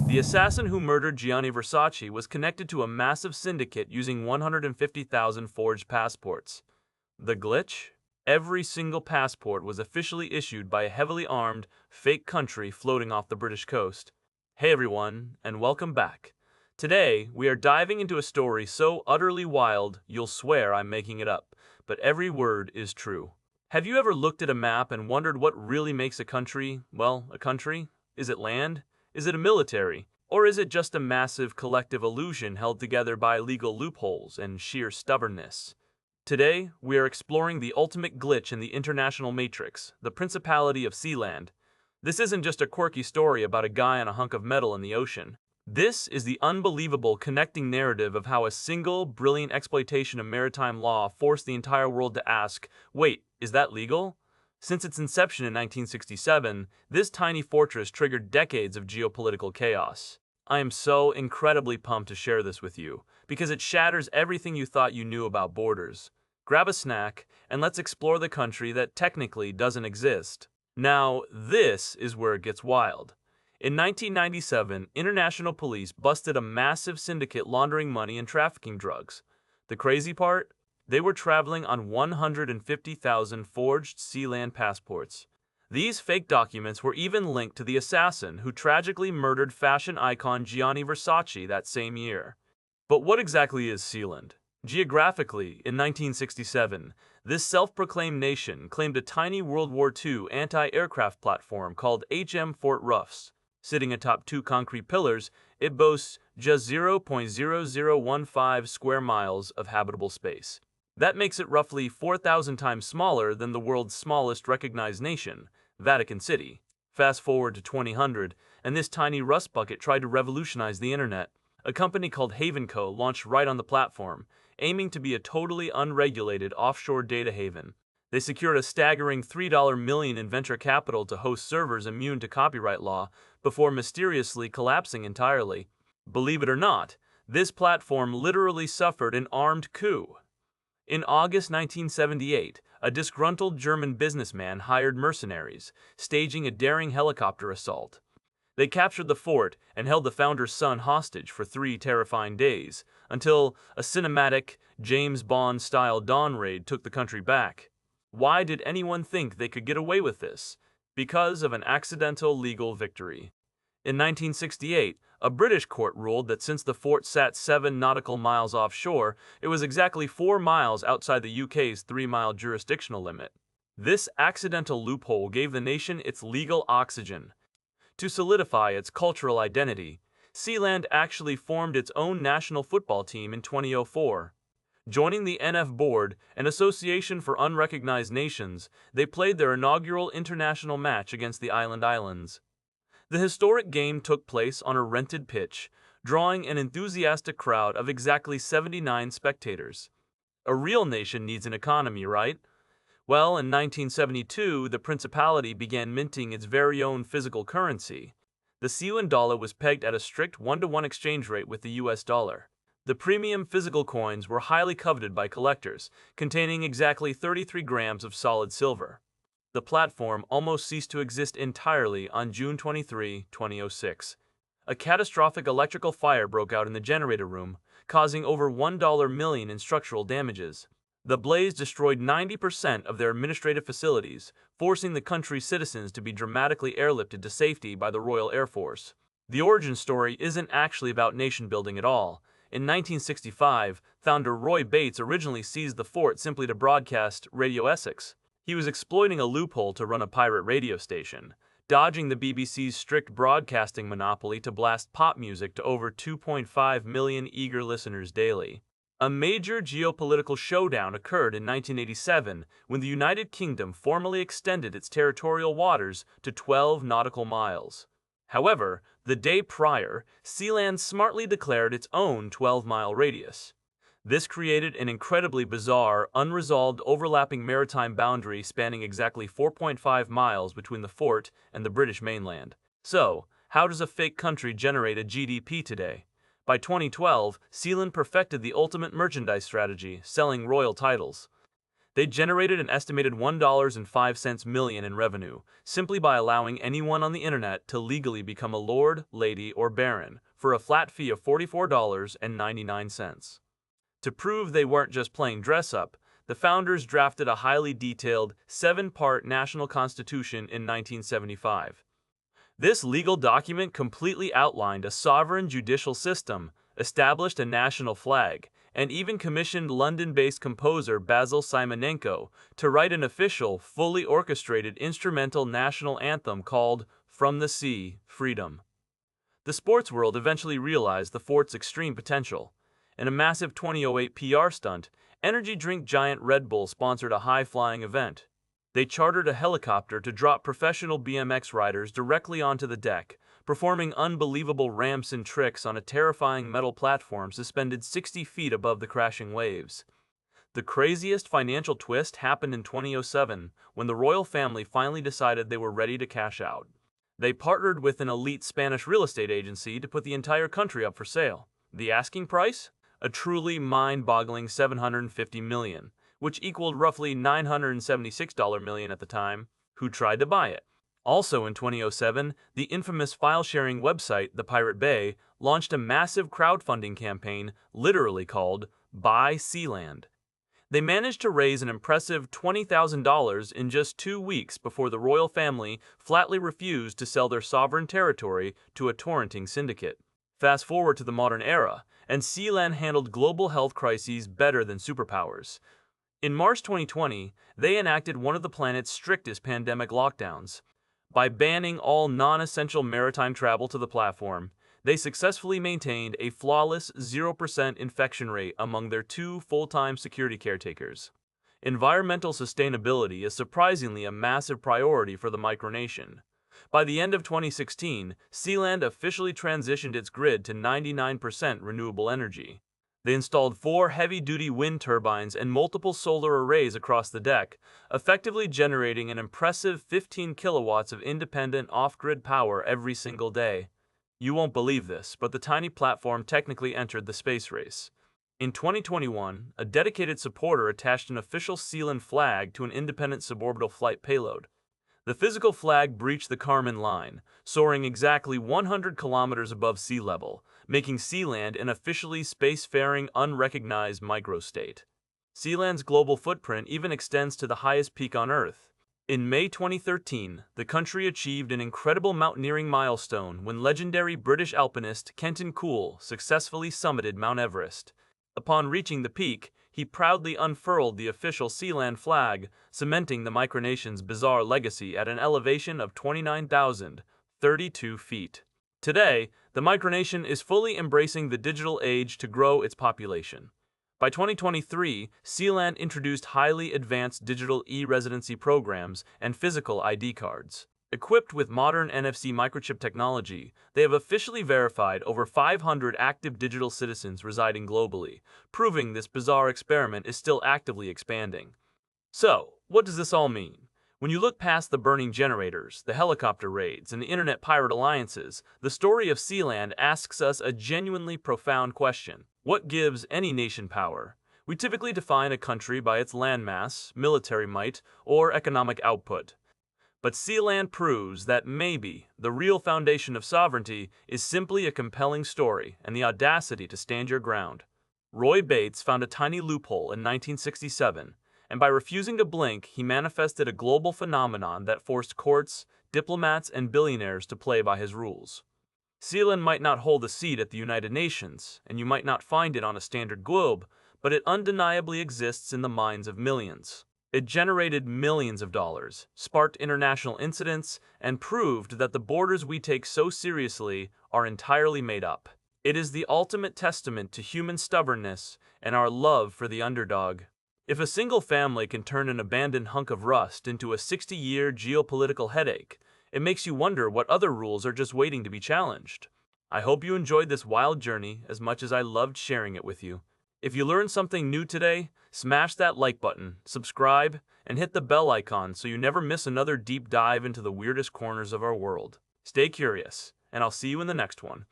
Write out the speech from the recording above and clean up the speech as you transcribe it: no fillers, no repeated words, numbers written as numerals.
The assassin who murdered Gianni Versace was connected to a massive syndicate using 150,000 forged passports. The glitch? Every single passport was officially issued by a heavily armed, fake country floating off the British coast. Hey everyone, and welcome back. Today, we are diving into a story so utterly wild, you'll swear I'm making it up, but every word is true. Have you ever looked at a map and wondered what really makes a country, well, a country? Is it land? Is it a military? Or is it just a massive collective illusion held together by legal loopholes and sheer stubbornness? Today, we are exploring the ultimate glitch in the international matrix, the Principality of Sealand. This isn't just a quirky story about a guy on a hunk of metal in the ocean. This is the unbelievable connecting narrative of how a single, brilliant exploitation of maritime law forced the entire world to ask, wait, is that legal? Since its inception in 1967, this tiny fortress triggered decades of geopolitical chaos. I am so incredibly pumped to share this with you, because it shatters everything you thought you knew about borders. Grab a snack, and let's explore the country that technically doesn't exist. Now, this is where it gets wild. In 1997, international police busted a massive syndicate laundering money and trafficking drugs. The crazy part? They were traveling on 150,000 forged Sealand passports. These fake documents were even linked to the assassin who tragically murdered fashion icon Gianni Versace that same year. But what exactly is Sealand? Geographically, in 1967, this self-proclaimed nation claimed a tiny World War II anti-aircraft platform called HM Fort Ruffs. Sitting atop two concrete pillars, it boasts just 0.0015 square miles of habitable space. That makes it roughly 4,000 times smaller than the world's smallest recognized nation, Vatican City. Fast forward to 2000, and this tiny rust bucket tried to revolutionize the internet. A company called Havenco launched right on the platform, aiming to be a totally unregulated offshore data haven. They secured a staggering $3 million in venture capital to host servers immune to copyright law before mysteriously collapsing entirely. Believe it or not, this platform literally suffered an armed coup. In August 1978, a disgruntled German businessman hired mercenaries, staging a daring helicopter assault. They captured the fort and held the founder's son hostage for 3 terrifying days, until a cinematic, James Bond-style dawn raid took the country back. Why did anyone think they could get away with this? Because of an accidental legal victory. In 1968, a British court ruled that since the fort sat 7 nautical miles offshore, it was exactly 4 miles outside the UK's 3-mile jurisdictional limit. This accidental loophole gave the nation its legal oxygen. To solidify its cultural identity, Sealand actually formed its own national football team in 2004. Joining the NF Board, an association for unrecognized nations, they played their inaugural international match against the Islands. The historic game took place on a rented pitch, drawing an enthusiastic crowd of exactly 79 spectators. A real nation needs an economy, right? Well, in 1972, the Principality began minting its very own physical currency. The Sealand dollar was pegged at a strict 1-to-1 exchange rate with the US dollar. The premium physical coins were highly coveted by collectors, containing exactly 33 grams of solid silver. The platform almost ceased to exist entirely on June 23, 2006. A catastrophic electrical fire broke out in the generator room, causing over $1 million in structural damages. The blaze destroyed 90% of their administrative facilities, forcing the country's citizens to be dramatically airlifted to safety by the Royal Air Force. The origin story isn't actually about nation building at all. In 1965, founder Roy Bates originally seized the fort simply to broadcast Radio Essex. He was exploiting a loophole to run a pirate radio station, dodging the BBC's strict broadcasting monopoly to blast pop music to over 2.5 million eager listeners daily. A major geopolitical showdown occurred in 1987 when the United Kingdom formally extended its territorial waters to 12 nautical miles. However, the day prior, Sealand smartly declared its own 12-mile radius. This created an incredibly bizarre, unresolved overlapping maritime boundary spanning exactly 4.5 miles between the fort and the British mainland. So, how does a fake country generate a GDP today? By 2012, Sealand perfected the ultimate merchandise strategy, selling royal titles. They generated an estimated $1.05 million in revenue simply by allowing anyone on the internet to legally become a lord, lady, or baron for a flat fee of $44.99. To prove they weren't just playing dress-up, the founders drafted a highly detailed, 7-part national constitution in 1975. This legal document completely outlined a sovereign judicial system, established a national flag, and even commissioned London-based composer Basil Simonenko to write an official, fully orchestrated instrumental national anthem called "From the Sea, Freedom." The sports world eventually realized the fort's extreme potential. In a massive 2008 PR stunt, energy drink giant Red Bull sponsored a high-flying event. They chartered a helicopter to drop professional BMX riders directly onto the deck, performing unbelievable ramps and tricks on a terrifying metal platform suspended 60 feet above the crashing waves. The craziest financial twist happened in 2007, when the royal family finally decided they were ready to cash out. They partnered with an elite Spanish real estate agency to put the entire country up for sale. The asking price? A truly mind-boggling $750 million, which equaled roughly $976 million at the time. Who tried to buy it? Also in 2007, the infamous file-sharing website, The Pirate Bay, launched a massive crowdfunding campaign literally called Buy Sealand. They managed to raise an impressive $20,000 in just 2 weeks before the royal family flatly refused to sell their sovereign territory to a torrenting syndicate. Fast forward to the modern era, and Sealand handled global health crises better than superpowers. In March 2020, they enacted one of the planet's strictest pandemic lockdowns. By banning all non-essential maritime travel to the platform, they successfully maintained a flawless 0% infection rate among their 2 full-time security caretakers. Environmental sustainability is surprisingly a massive priority for the micronation. By the end of 2016, Sealand officially transitioned its grid to 99% renewable energy. They installed 4 heavy-duty wind turbines and multiple solar arrays across the deck, effectively generating an impressive 15 kilowatts of independent off-grid power every single day. You won't believe this, but the tiny platform technically entered the space race. In 2021, a dedicated supporter attached an official Sealand flag to an independent suborbital flight payload. The physical flag breached the Kármán line, soaring exactly 100 kilometers above sea level, making Sealand an officially spacefaring, unrecognized microstate. Sealand's global footprint even extends to the highest peak on Earth. In May 2013, the country achieved an incredible mountaineering milestone when legendary British alpinist Kenton Cool successfully summited Mount Everest. Upon reaching the peak, he proudly unfurled the official Sealand flag, cementing the micronation's bizarre legacy at an elevation of 29,032 feet. Today, the micronation is fully embracing the digital age to grow its population. By 2023, Sealand introduced highly advanced digital e-residency programs and physical ID cards. Equipped with modern NFC microchip technology, they have officially verified over 500 active digital citizens residing globally, proving this bizarre experiment is still actively expanding. So, what does this all mean? When you look past the burning generators, the helicopter raids, and the internet pirate alliances, the story of Sealand asks us a genuinely profound question. What gives any nation power? We typically define a country by its landmass, military might, or economic output. But Sealand proves that maybe the real foundation of sovereignty is simply a compelling story and the audacity to stand your ground. Roy Bates found a tiny loophole in 1967, and by refusing to blink, he manifested a global phenomenon that forced courts, diplomats, and billionaires to play by his rules. Sealand might not hold a seat at the United Nations, and you might not find it on a standard globe, but it undeniably exists in the minds of millions. It generated millions of dollars, sparked international incidents, and proved that the borders we take so seriously are entirely made up. It is the ultimate testament to human stubbornness and our love for the underdog. If a single family can turn an abandoned hunk of rust into a 60-year geopolitical headache, it makes you wonder what other rules are just waiting to be challenged. I hope you enjoyed this wild journey as much as I loved sharing it with you. If you learned something new today, smash that like button, subscribe, and hit the bell icon so you never miss another deep dive into the weirdest corners of our world. Stay curious, and I'll see you in the next one.